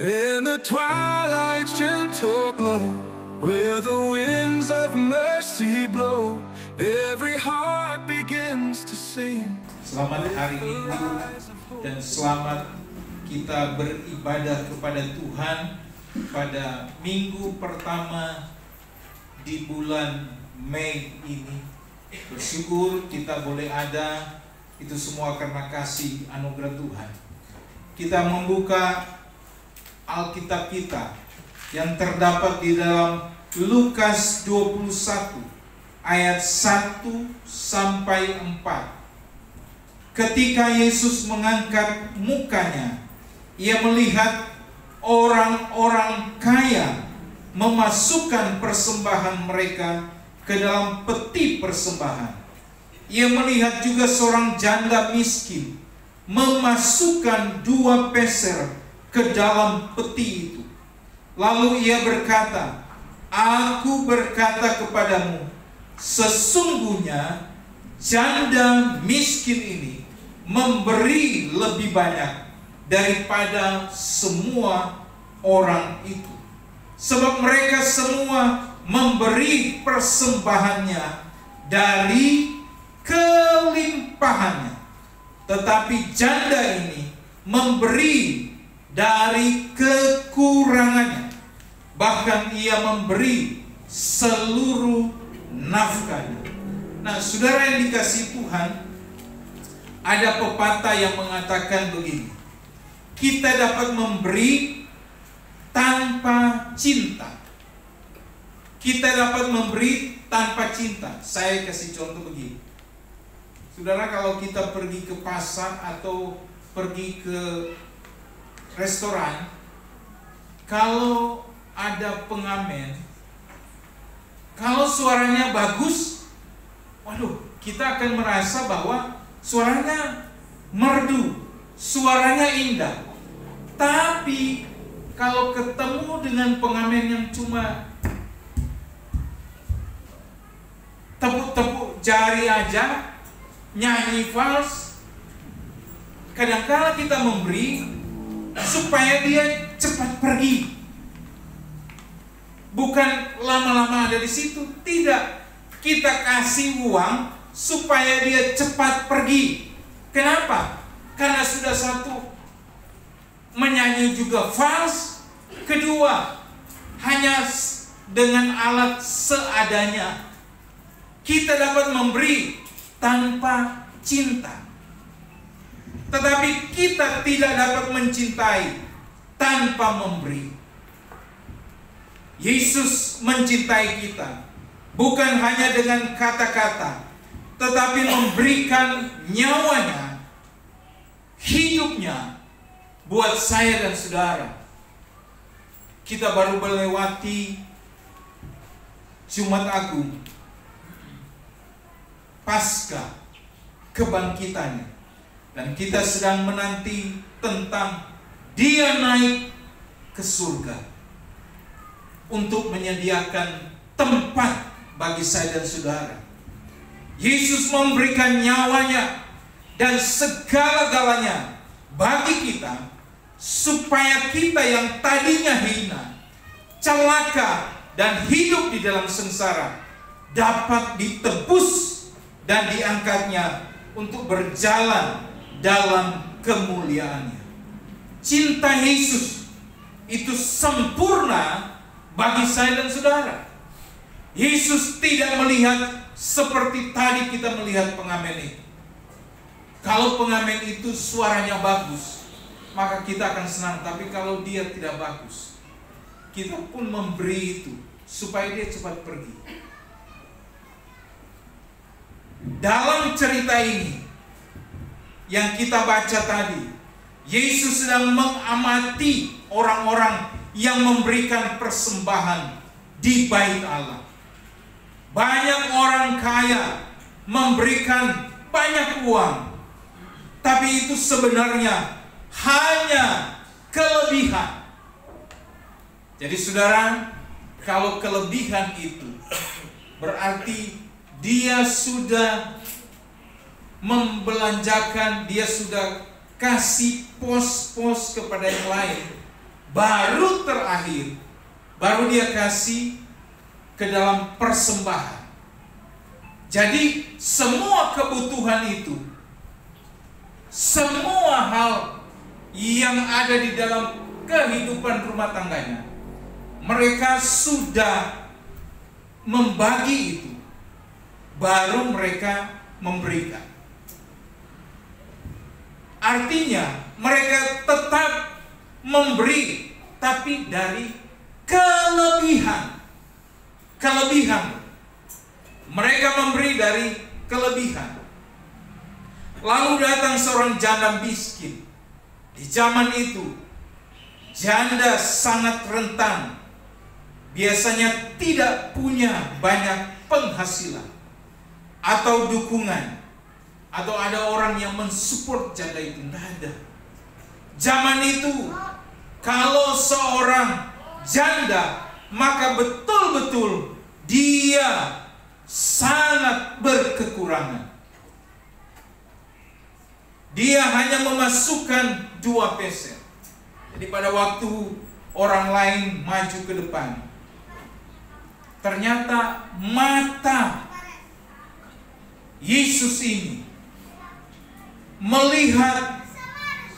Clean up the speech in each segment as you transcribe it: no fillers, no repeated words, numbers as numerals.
In the twilight's gentle glow, where the winds of mercy blow, every heart begins to sing. Selamat hari Minggu dan selamat kita beribadah kepada Tuhan pada minggu pertama di bulan Mei ini. Bersyukur kita boleh ada, itu semua karena kasih anugerah Tuhan. Kita membuka Alkitab kita yang terdapat di dalam Lukas 21 ayat 1 sampai 4. Ketika Yesus mengangkat mukanya, ia melihat orang-orang kaya memasukkan persembahan mereka ke dalam peti persembahan. Ia melihat juga seorang janda miskin memasukkan 2 peser ke dalam peti itu. Lalu ia berkata, "Aku berkata kepadamu, sesungguhnya janda miskin ini memberi lebih banyak daripada semua orang itu. Sebab mereka semua memberi persembahannya dari kelimpahannya, tetapi janda ini memberi dari kekurangannya, bahkan ia memberi seluruh nafkahnya." Nah, saudara yang dikasihi Tuhan, ada pepatah yang mengatakan begini: kita dapat memberi tanpa cinta. Kita dapat memberi tanpa cinta. Saya kasih contoh begini. Saudara, kalau kita pergi ke pasar atau pergi ke restoran, kalau ada pengamen, kalau suaranya bagus, waduh, kita akan merasa bahwa suaranya merdu, suaranya indah. Tapi kalau ketemu dengan pengamen yang cuma tepuk-tepuk jari aja, nyanyi vals, kadang-kala kita memberi supaya dia cepat pergi, bukan lama-lama ada di situ. Tidak, kita kasih uang supaya dia cepat pergi. Kenapa? Karena sudah satu, menyanyi juga vals, kedua, hanya dengan alat seadanya. Kita dapat memberi tanpa cinta, tetapi kita tidak dapat mencintai tanpa memberi. Yesus mencintai kita bukan hanya dengan kata-kata, tetapi memberikan nyawanya, hidupnya buat saya dan saudara. Kita baru melewati Jumat Agung, Paskah, kebangkitannya, dan kita sedang menanti tentang Dia naik ke surga untuk menyediakan tempat bagi saya dan saudara. Yesus memberikan nyawanya dan segala-galanya bagi kita, supaya kita yang tadinya hina, celaka, dan hidup di dalam sengsara dapat ditebus dan diangkatnya untuk berjalan dalam kemuliaannya. Cinta Yesus itu sempurna bagi saya dan saudara. Yesus tidak melihat seperti tadi kita melihat pengamen itu. Kalau pengamen itu suaranya bagus, maka kita akan senang. Tapi kalau dia tidak bagus, kita pun memberi itu supaya dia cepat pergi. Dalam cerita ini yang kita baca tadi, Yesus sedang mengamati orang-orang yang memberikan persembahan di bait Allah. Banyak orang kaya memberikan banyak uang, tapi itu sebenarnya hanya kelebihan. Jadi saudara, kalau kelebihan itu berarti dia sudah membelanjakan, dia sudah kasih pos-pos kepada yang lain, baru terakhir, baru dia kasih ke dalam persembahan. Jadi semua kebutuhan itu, semua hal yang ada di dalam kehidupan rumah tangganya, mereka sudah membagi itu, baru mereka memberikan. Artinya mereka tetap memberi, tapi dari kelebihan. Mereka memberi dari kelebihan. Lalu datang seorang janda miskin. Di zaman itu, janda sangat rentan. Biasanya tidak punya banyak penghasilan atau dukungan, atau ada orang yang mensupport janda itu. Tidak ada. Zaman itu, kalau seorang janda, maka betul-betul dia sangat berkekurangan. Dia hanya memasukkan 2 peser. Jadi pada waktu orang lain maju ke depan, ternyata mata Yesus ini melihat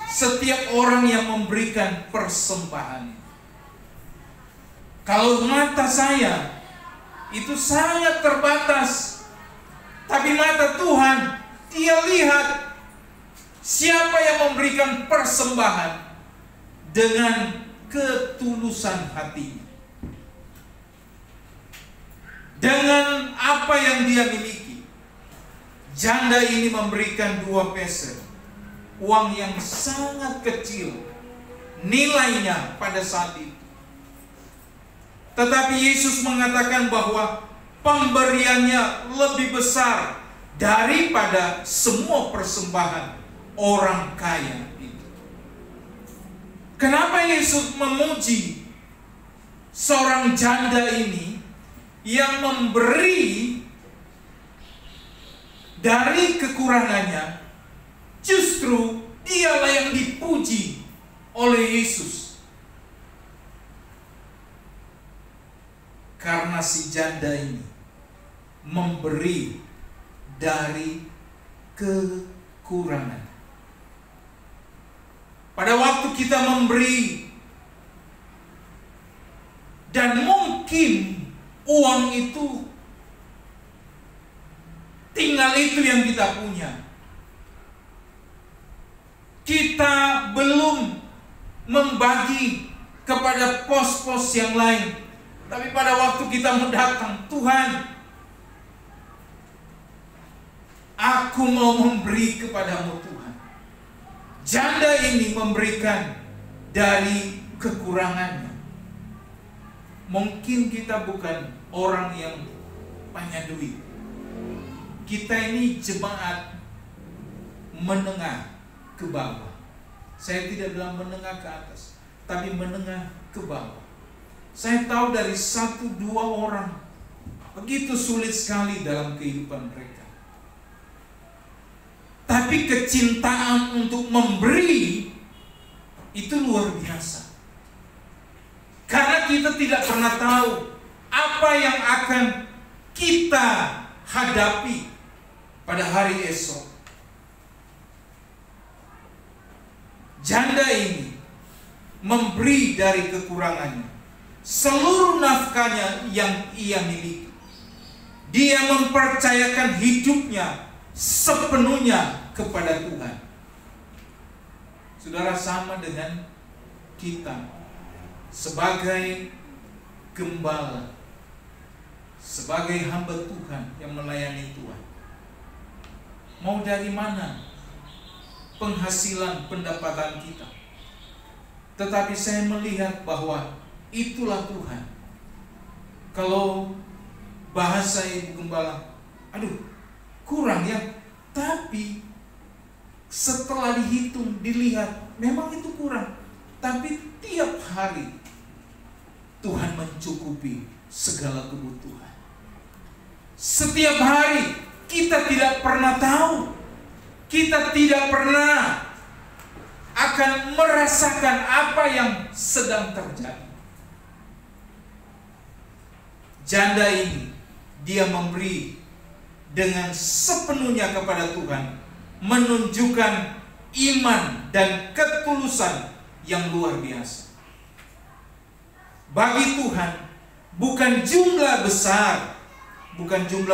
setiap orang yang memberikan persembahan. Kalau mata saya itu sangat terbatas, tapi mata Tuhan, Dia lihat siapa yang memberikan persembahan dengan ketulusan hati, dengan apa yang dia miliki. Janda ini memberikan 2 peser, uang yang sangat kecil nilainya pada saat itu. Tetapi Yesus mengatakan bahwa pemberiannya lebih besar daripada semua persembahan orang kaya itu. Kenapa Yesus memuji seorang janda ini yang memberi dari kekurangannya? Justru dialah yang dipuji oleh Yesus. Karena si janda ini memberi dari kekurangan. Pada waktu kita memberi, dan mungkin uang itu tinggal itu yang kita punya, kita belum membagi kepada pos-pos yang lain. Tapi pada waktu kita mendatang, Tuhan, aku mau memberi kepadamu Tuhan. Janda ini memberikan dari kekurangannya. Mungkin kita bukan orang yang banyak duit. Kita ini jemaat menengah ke bawah. Saya tidak bilang menengah ke atas, tapi menengah ke bawah. Saya tahu dari 1-2 orang begitu sulit sekali dalam kehidupan mereka. Tapi kecintaan untuk memberi itu luar biasa. Karena kita tidak pernah tahu apa yang akan kita hadapi pada hari esok. Janda ini memberi dari kekurangannya. Seluruh nafkahnya yang ia miliki, dia mempercayakan hidupnya sepenuhnya kepada Tuhan. Saudara, sama dengan kita sebagai gembala, sebagai hamba Tuhan yang melayani Tuhan. Mau dari mana penghasilan pendapatan kita? Tetapi saya melihat bahwa itulah Tuhan. Kalau bahasa ibu gembala, aduh kurang ya, tapi setelah dihitung, dilihat, memang itu kurang. Tapi tiap hari Tuhan mencukupi segala kebutuhan. Setiap hari kita tidak pernah tahu, kita tidak pernah akan merasakan apa yang sedang terjadi. Janda ini, dia memberi dengan sepenuhnya kepada Tuhan, menunjukkan iman dan ketulusan yang luar biasa. Bagi Tuhan, bukan jumlah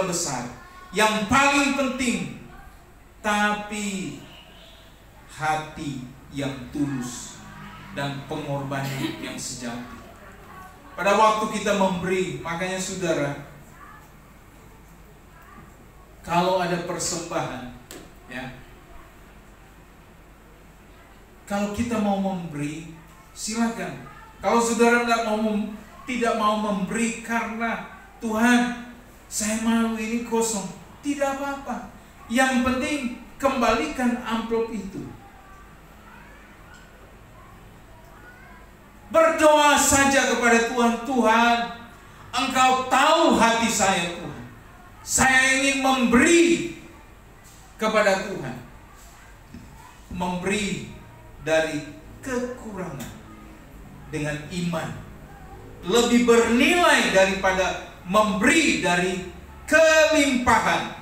besar yang paling penting, tapi hati yang tulus dan pengorbanan yang sejati. Pada waktu kita memberi, makanya saudara, kalau ada persembahan, ya, kalau kita mau memberi, silakan. Kalau saudara tidak mau memberi karena Tuhan, saya malu ini kosong, tidak apa-apa. Yang penting kembalikan amplop itu. Berdoa saja kepada Tuhan, Tuhan, Engkau tahu hati saya, Tuhan. Saya ingin memberi kepada Tuhan. Memberi dari kekurangan dengan iman lebih bernilai daripada memberi dari kelimpahan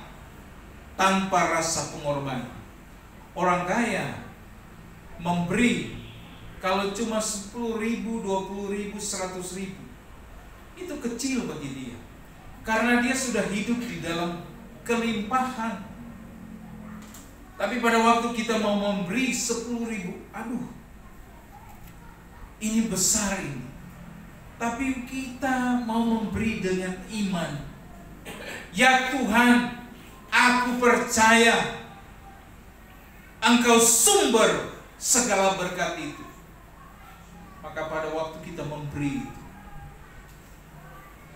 tanpa rasa pengorbanan. Orang kaya memberi kalau cuma 10.000, 20.000, 100.000, itu kecil bagi dia, karena dia sudah hidup di dalam kelimpahan. Tapi pada waktu kita mau memberi 10.000, aduh, ini besar ini. Tapi kita mau memberi dengan iman. Ya Tuhan, aku percaya Engkau sumber segala berkat itu. Maka pada waktu kita memberi,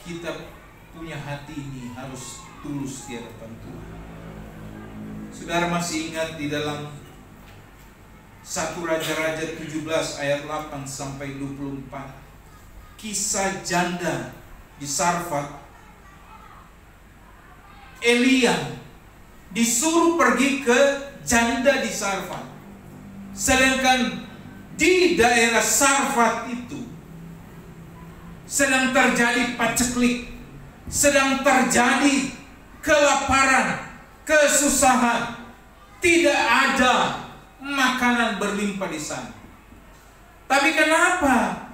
kita punya hati ini harus tulus di hadapan Tuhan. Saudara masih ingat di dalam 1 Raja-Raja 17 ayat 8 sampai 24, kisah janda di Sarfat. Elia disuruh pergi ke janda di Sarfat, sedangkan di daerah Sarfat itu sedang terjadi paceklik, sedang terjadi kelaparan, kesusahan, tidak ada makanan berlimpah di sana. Tapi kenapa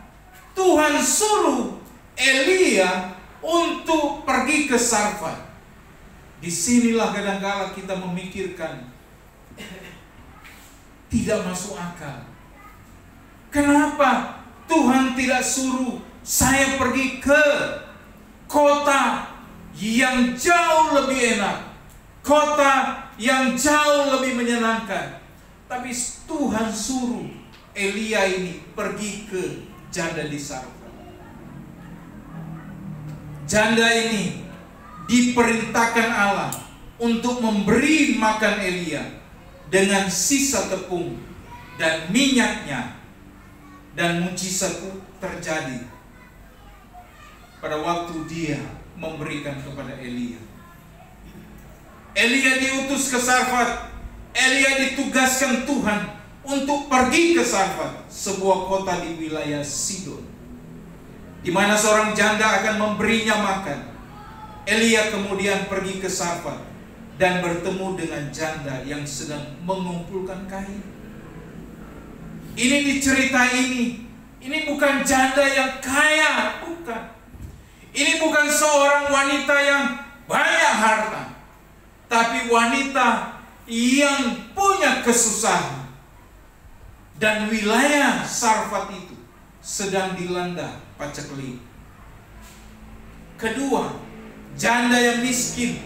Tuhan suruh Elia untuk pergi ke Sarfat? Disinilah kadang-kala kita memikirkan tidak masuk akal. Kenapa Tuhan tidak suruh saya pergi ke kota yang jauh lebih enak, kota yang jauh lebih menyenangkan, tapi Tuhan suruh Elia ini pergi ke janda di Sarfat. Janda ini diperintahkan Allah untuk memberi makan Elia dengan sisa tepung dan minyaknya, dan mujizat terjadi pada waktu dia memberikan kepada Elia. Elia diutus ke Sarfat. Elia ditugaskan Tuhan untuk pergi ke Sarfat, sebuah kota di wilayah Sidon, di mana seorang janda akan memberinya makan. Elia kemudian pergi ke Sarfat dan bertemu dengan janda yang sedang mengumpulkan kain. Ini di cerita ini bukan janda yang kaya, bukan. Ini bukan seorang wanita yang banyak harta, tapi wanita yang punya kesusahan. Dan wilayah Sarfat itu sedang dilanda paceklik. Kedua, janda yang miskin.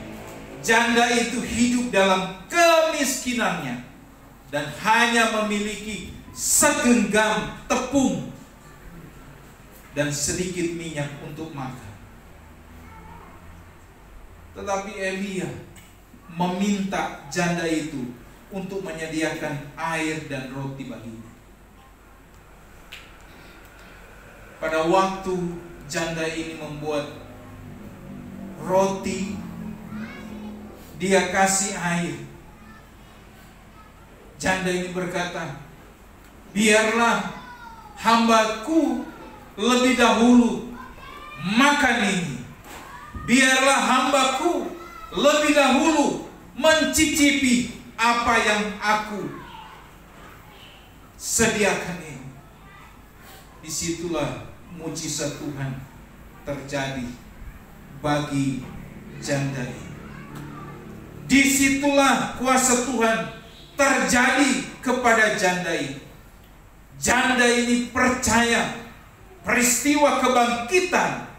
Janda itu hidup dalam kemiskinannya dan hanya memiliki segenggam tepung dan sedikit minyak untuk makan. Tetapi Elia meminta janda itu untuk menyediakan air dan roti baginya. Pada waktu janda ini membuat roti, dia kasih air. Janda ini berkata, biarlah hambaku lebih dahulu makan ini. Biarlah hambaku lebih dahulu mencicipi apa yang aku sediakan ini. Disitulah mujizat Tuhan terjadi bagi janda ini. Disitulah kuasa Tuhan terjadi kepada janda ini. Janda ini percaya peristiwa kebangkitan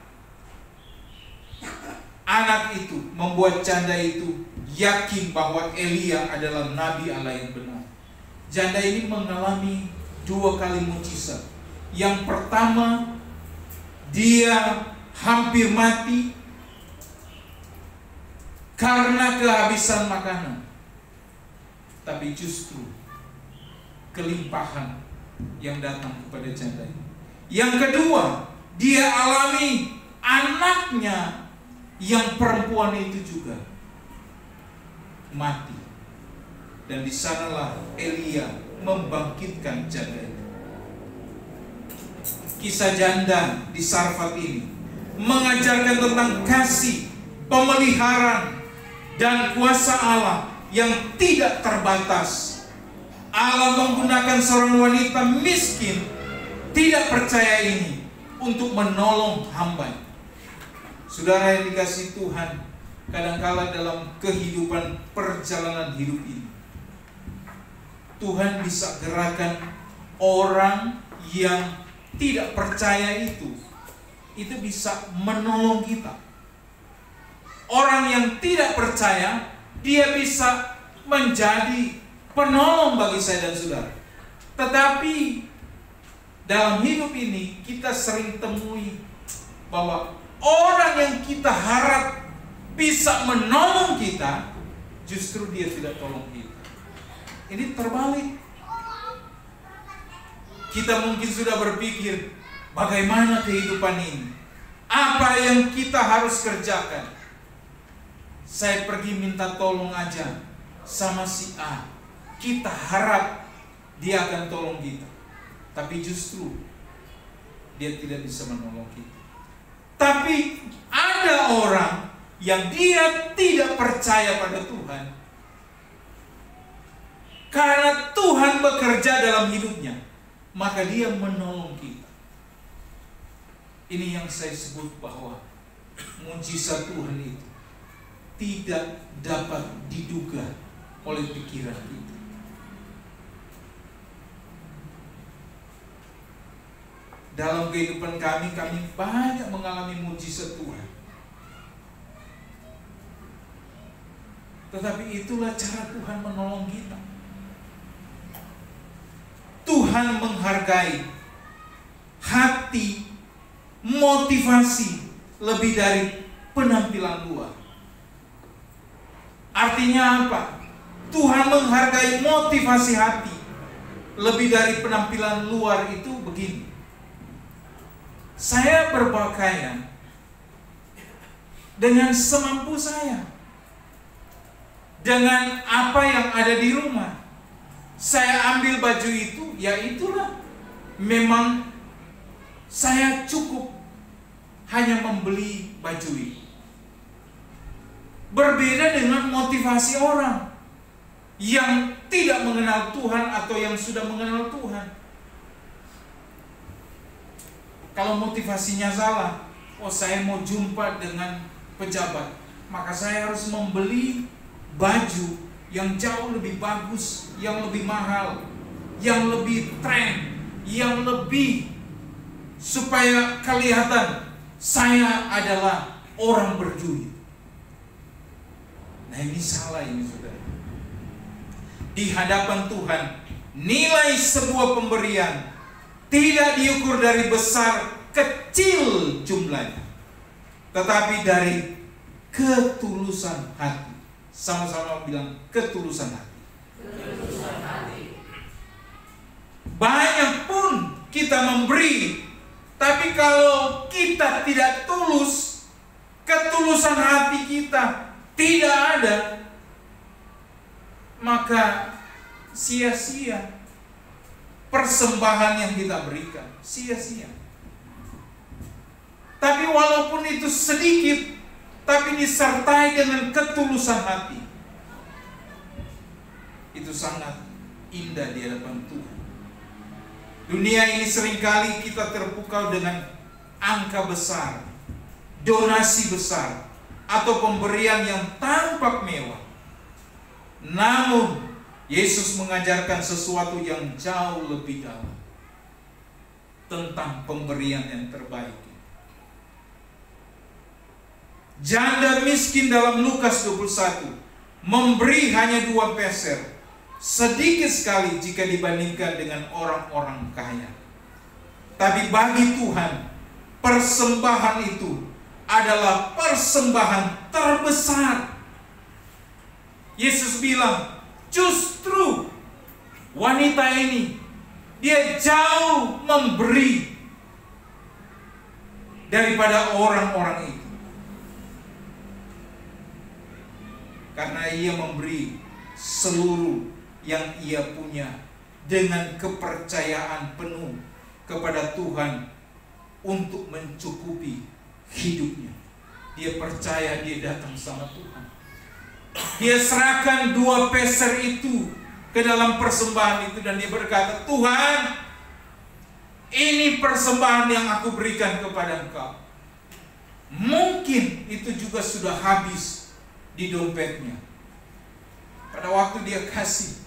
anak itu membuat janda itu yakin bahwa Elia adalah nabi Allah yang benar. Janda ini mengalami 2 kali mujizat. Yang pertama, dia hampir mati karena kehabisan makanan. Tapi justru kelimpahan yang datang kepada janda ini. Yang kedua, dia alami anaknya yang perempuan itu juga mati. Dan di sanalah Elia membangkitkan janda itu. Kisah janda di Sarfat ini mengajarkan tentang kasih, pemeliharaan, dan kuasa Allah yang tidak terbatas. Allah menggunakan seorang wanita miskin, tidak percaya ini, untuk menolong hamba. Saudara yang dikasihi Tuhan, kadangkala dalam kehidupan perjalanan hidup ini, Tuhan bisa gerakan orang yang tidak percaya itu bisa menolong kita. Orang yang tidak percaya, dia bisa menjadi penolong bagi saya dan saudara. Tetapi dalam hidup ini kita sering temui bahwa orang yang kita harap bisa menolong kita, justru dia tidak tolong kita. Ini terbalik. Kita mungkin sudah berpikir, bagaimana kehidupan ini? Apa yang kita harus kerjakan? Saya pergi minta tolong aja sama si A. Kita harap dia akan tolong kita. Tapi justru dia tidak bisa menolong kita. Tapi ada orang yang dia tidak percaya pada Tuhan, karena Tuhan bekerja dalam hidupnya, maka dia menolong kita. Ini yang saya sebut bahwa mujizat Tuhan itu tidak dapat diduga oleh pikiran kita. Dalam kehidupan kami banyak mengalami mujizat Tuhan. Tetapi itulah cara Tuhan menolong kita. Tuhan menghargai hati, motivasi lebih dari penampilan luar. Artinya apa? Tuhan menghargai motivasi hati lebih dari penampilan luar itu begini. Saya berpakaian dengan semampu saya, dengan apa yang ada di rumah. Saya ambil baju itu, ya itulah. Memang saya cukup hanya membeli baju itu. Berbeda dengan motivasi orang yang tidak mengenal Tuhan atau yang sudah mengenal Tuhan. Kalau motivasinya salah, saya mau jumpa dengan pejabat, maka saya harus membeli baju yang jauh lebih bagus, yang lebih mahal, yang lebih tren, yang lebih supaya kelihatan saya adalah orang berduit. Nah, ini salah ini, saudara. Di hadapan Tuhan, nilai sebuah pemberian tidak diukur dari besar kecil jumlahnya, tetapi dari ketulusan hati. Sama-sama bilang ketulusan hati. Ketulusan hati. Banyak pun kita memberi, tapi kalau kita tidak tulus, ketulusan hati kita tidak ada, maka sia-sia. persembahan yang kita berikan sia-sia. Tapi walaupun itu sedikit, tapi disertai dengan ketulusan hati, itu sangat indah di hadapan Tuhan. Dunia ini seringkali kita terpukau dengan angka besar, donasi besar, atau pemberian yang tampak mewah. Namun Yesus mengajarkan sesuatu yang jauh lebih dalam tentang pemberian yang terbaik. Janda miskin dalam Lukas 21 memberi hanya 2 peser, sedikit sekali jika dibandingkan dengan orang-orang kaya. Tapi bagi Tuhan, persembahan itu adalah persembahan terbesar. Yesus bilang, justru wanita ini, dia jauh memberi daripada orang-orang itu. Karena ia memberi seluruh yang ia punya dengan kepercayaan penuh kepada Tuhan untuk mencukupi hidupnya. Dia percaya dia datang sama Tuhan. Dia serahkan 2 peser itu ke dalam persembahan itu dan dia berkata, Tuhan, ini persembahan yang aku berikan kepada Engkau. Mungkin itu juga sudah habis di dompetnya. Pada waktu dia kasih,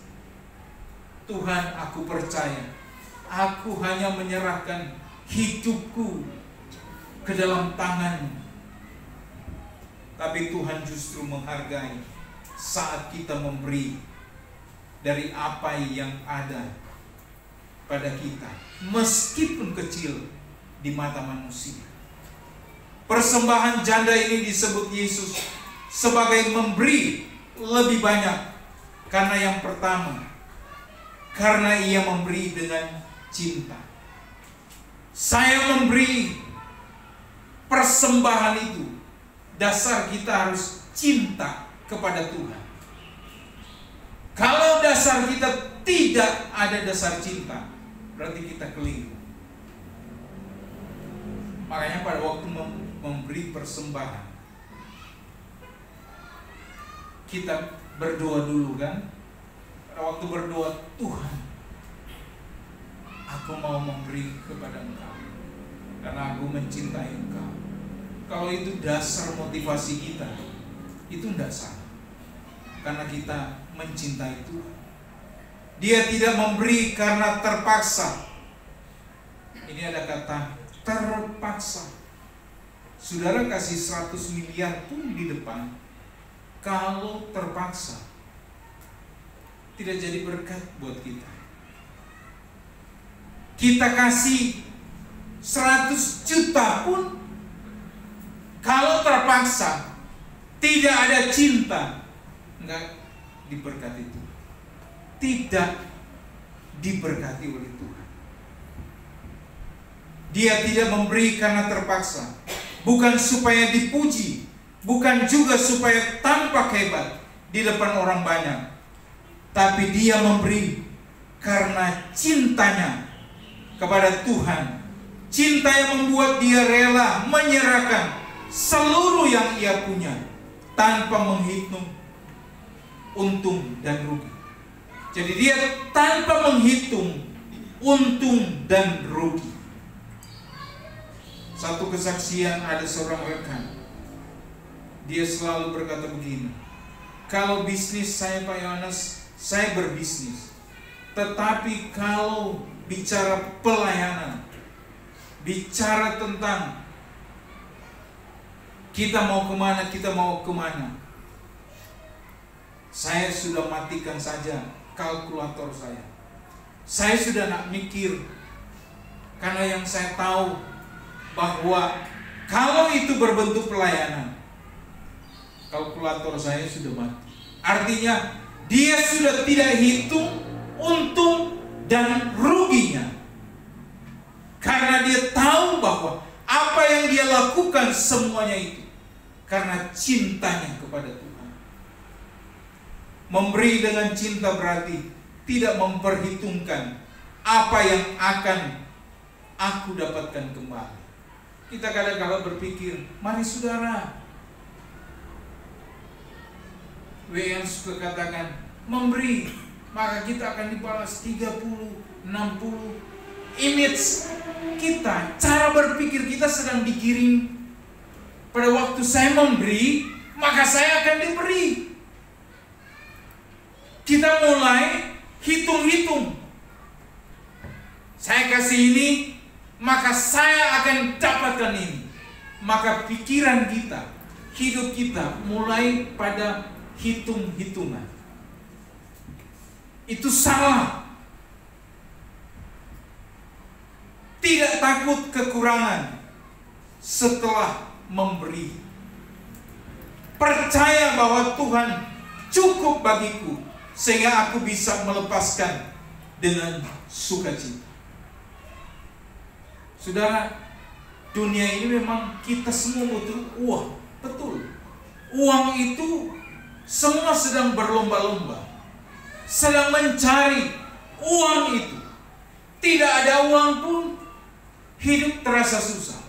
Tuhan, aku percaya, aku hanya menyerahkan hidupku ke dalam tangan-Mu. Tapi Tuhan justru menghargai saat kita memberi dari apa yang ada pada kita, meskipun kecil di mata manusia. Persembahan janda ini disebut Yesus sebagai memberi lebih banyak. Karena yang pertama, karena ia memberi dengan cinta. Saya memberi persembahan itu, dasar kita harus cinta kepada Tuhan. Kalau dasar kita tidak ada dasar cinta, berarti kita keliru. Makanya pada waktu memberi persembahan, kita berdoa dulu kan. Pada waktu berdoa, Tuhan, aku mau memberi kepada Engkau karena aku mencintai Engkau. Kalau itu dasar motivasi kita, itu tidak salah, karena kita mencintai Tuhan. Dia tidak memberi karena terpaksa. Ini ada kata terpaksa. Saudara kasih 100 miliar pun di depan, kalau terpaksa, tidak jadi berkat buat kita. Kita kasih 100 juta pun, kalau terpaksa, tidak ada cinta, enggak diberkati Tuhan. Tidak diberkati oleh Tuhan. Dia tidak memberi karena terpaksa, bukan supaya dipuji, bukan juga supaya tampak hebat di depan orang banyak, tapi dia memberi karena cintanya kepada Tuhan. Cinta yang membuat dia rela menyerahkan seluruh yang ia punya tanpa menghitung untung dan rugi. Jadi dia tanpa menghitung untung dan rugi. Satu kesaksian, ada seorang rekan, dia selalu berkata begini, kalau bisnis saya Pak Yohanes, saya berbisnis. Tetapi kalau bicara pelayanan, bicara tentang kita mau kemana, saya sudah matikan saja kalkulator saya. Saya sudah nak mikir, karena yang saya tahu bahwa kalau itu berbentuk pelayanan, kalkulator saya sudah mati. Artinya dia sudah tidak hitung untung dan ruginya, karena dia tahu bahwa apa yang dia lakukan semuanya itu karena cintanya kepada Tuhan. Memberi dengan cinta berarti tidak memperhitungkan apa yang akan aku dapatkan kembali. Kita kadang-kadang berpikir, mari saudara, yang suka katakan memberi, maka kita akan dibalas 30, 60. Image kita, cara berpikir kita sedang dikirim pada waktu saya memberi, maka saya akan diberi. Kita mulai hitung-hitung. Saya kasih ini, maka saya akan dapatkan ini. Maka pikiran kita, hidup kita mulai pada hitung-hitungan. Itu salah. Tidak takut kekurangan setelah memberi. Percaya bahwa Tuhan cukup bagiku sehingga aku bisa melepaskan dengan sukacita. Saudara, dunia ini memang kita semua butuh uang. Betul. Uang itu semua sedang berlomba-lomba, sedang mencari uang itu. Tidak ada uang pun hidup terasa susah.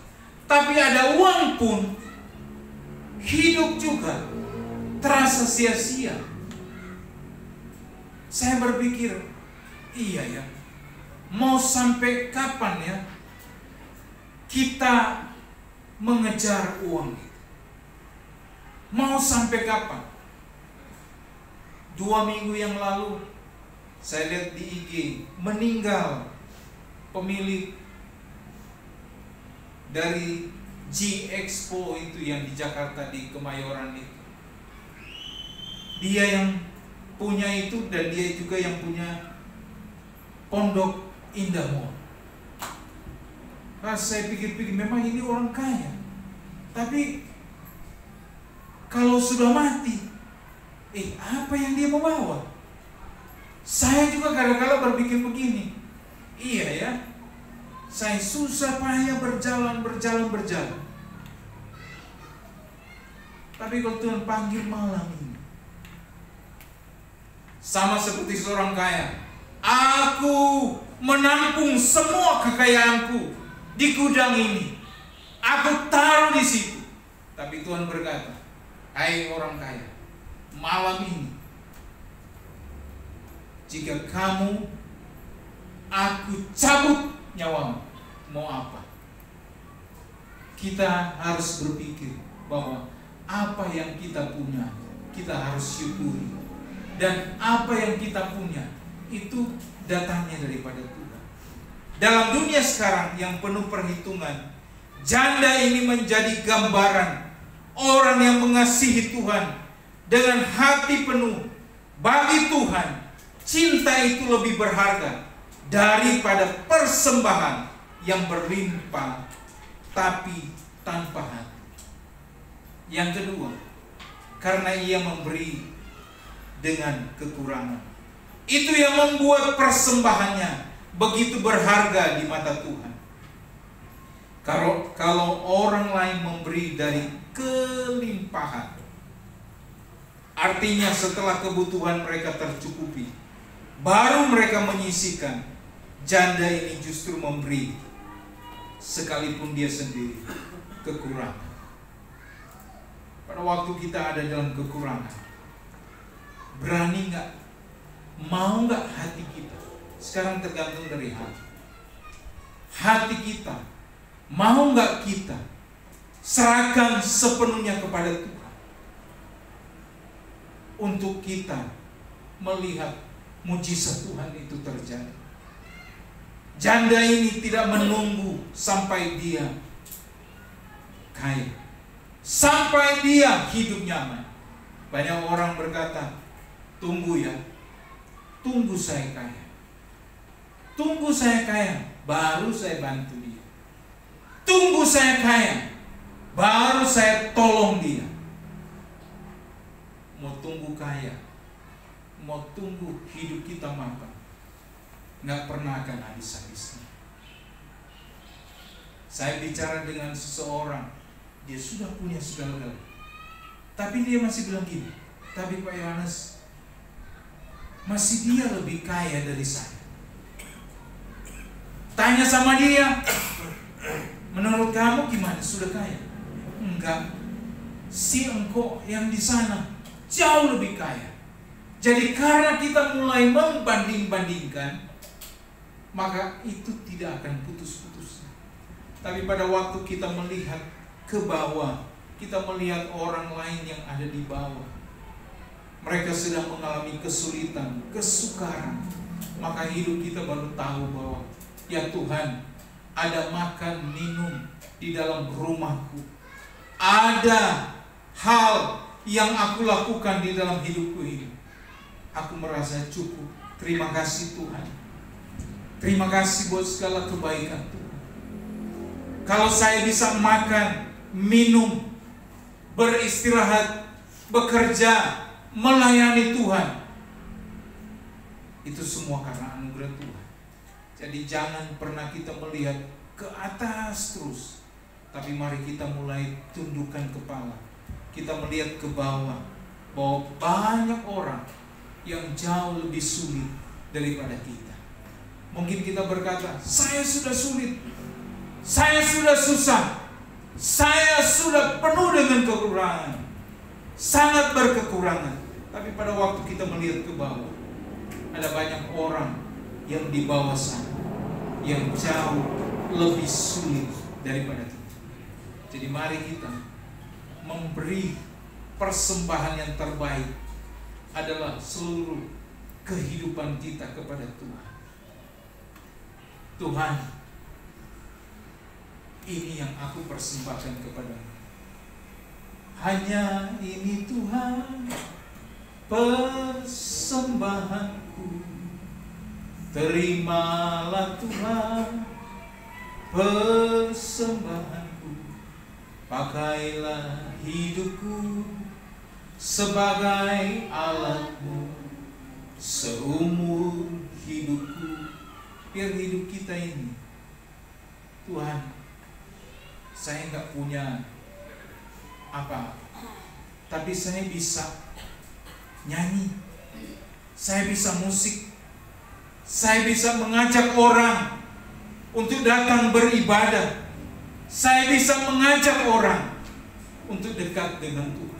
Tapi ada uang pun hidup juga terasa sia-sia. Saya berpikir, iya ya, mau sampai kapan ya kita mengejar uang itu? Mau sampai kapan? 2 minggu yang lalu saya lihat di IG, meninggal pemilik dari G Expo itu yang di Jakarta, di Kemayoran itu. Dia yang punya itu, dan dia juga yang punya Pondok Indah Mall. Nah, saya pikir-pikir memang ini orang kaya. Tapi kalau sudah mati, apa yang dia membawa? Saya juga kadang-kadang berpikir begini. Iya ya, saya susah payah berjalan. Tapi kalau Tuhan panggil malam ini, sama seperti seorang kaya, aku menampung semua kekayaanku di gudang ini, aku taruh di situ. Tapi Tuhan berkata, hai orang kaya, malam ini jika kamu aku cabut nyawamu, mau apa? Kita harus berpikir bahwa apa yang kita punya, kita harus syukuri. Dan apa yang kita punya, itu datangnya daripada Tuhan. Dalam dunia sekarang yang penuh perhitungan, janda ini menjadi gambaran orang yang mengasihi Tuhan dengan hati penuh bagi Tuhan. Cinta itu lebih berharga daripada persembahan yang berlimpah tapi tanpa hati. Yang kedua, karena ia memberi dengan kekurangan. Itu yang membuat persembahannya begitu berharga di mata Tuhan. Kalau orang lain memberi dari kelimpahan, artinya setelah kebutuhan mereka tercukupi, baru mereka menyisihkan. Janda ini justru memberi sekalipun dia sendiri kekurangan. Pada waktu kita ada dalam kekurangan, berani nggak, mau nggak hati kita? Sekarang tergantung dari hati. Hati kita, mau nggak kita serahkan sepenuhnya kepada Tuhan untuk kita melihat mujizat Tuhan itu terjadi. Janda ini tidak menunggu sampai dia kaya, sampai dia hidup nyaman. Banyak orang berkata, tunggu ya, tunggu saya kaya, tunggu saya kaya, baru saya bantu dia. Tunggu saya kaya, baru saya tolong dia. Mau tunggu kaya, mau tunggu hidup kita mapan, nggak pernah akan habis-habisnya. Saya bicara dengan seseorang, dia sudah punya segala-galanya, tapi dia masih bilang gini, tapi Pak Yohanes, masih dia lebih kaya dari saya. Tanya sama dia, menurut kamu gimana? Sudah kaya? Enggak. Si engkau yang di sana jauh lebih kaya. Jadi karena kita mulai membanding-bandingkan, maka itu tidak akan putus-putus. Tapi pada waktu kita melihat ke bawah, kita melihat orang lain yang ada di bawah, mereka sedang mengalami kesulitan, kesukaran, maka hidup kita baru tahu bahwa ya Tuhan, ada makan minum di dalam rumahku, ada hal yang aku lakukan di dalam hidupku ini, aku merasa cukup. Terima kasih Tuhan. Terima kasih buat segala kebaikan Tuhan. Kalau saya bisa makan, minum, beristirahat, bekerja, melayani Tuhan, itu semua karena anugerah Tuhan. Jadi jangan pernah kita melihat ke atas terus, tapi mari kita mulai tundukkan kepala. Kita melihat ke bawah, bahwa banyak orang yang jauh lebih sulit daripada kita. Mungkin kita berkata, saya sudah sulit, saya sudah susah, saya sudah penuh dengan kekurangan, sangat berkekurangan. Tapi pada waktu kita melihat ke bawah, ada banyak orang yang di bawah sana yang jauh lebih sulit daripada kita. Jadi mari kita memberi persembahan yang terbaik, adalah seluruh kehidupan kita kepada Tuhan. Tuhan, ini yang aku persembahkan kepadamu. Hanya ini Tuhan persembahanku. Terimalah Tuhan persembahanku. Pakailah hidupku sebagai alatmu seumur hidupku. Biar hidup kita ini, Tuhan, saya nggak punya apa, tapi saya bisa nyanyi, saya bisa musik, saya bisa mengajak orang untuk datang beribadah, saya bisa mengajak orang untuk dekat dengan Tuhan.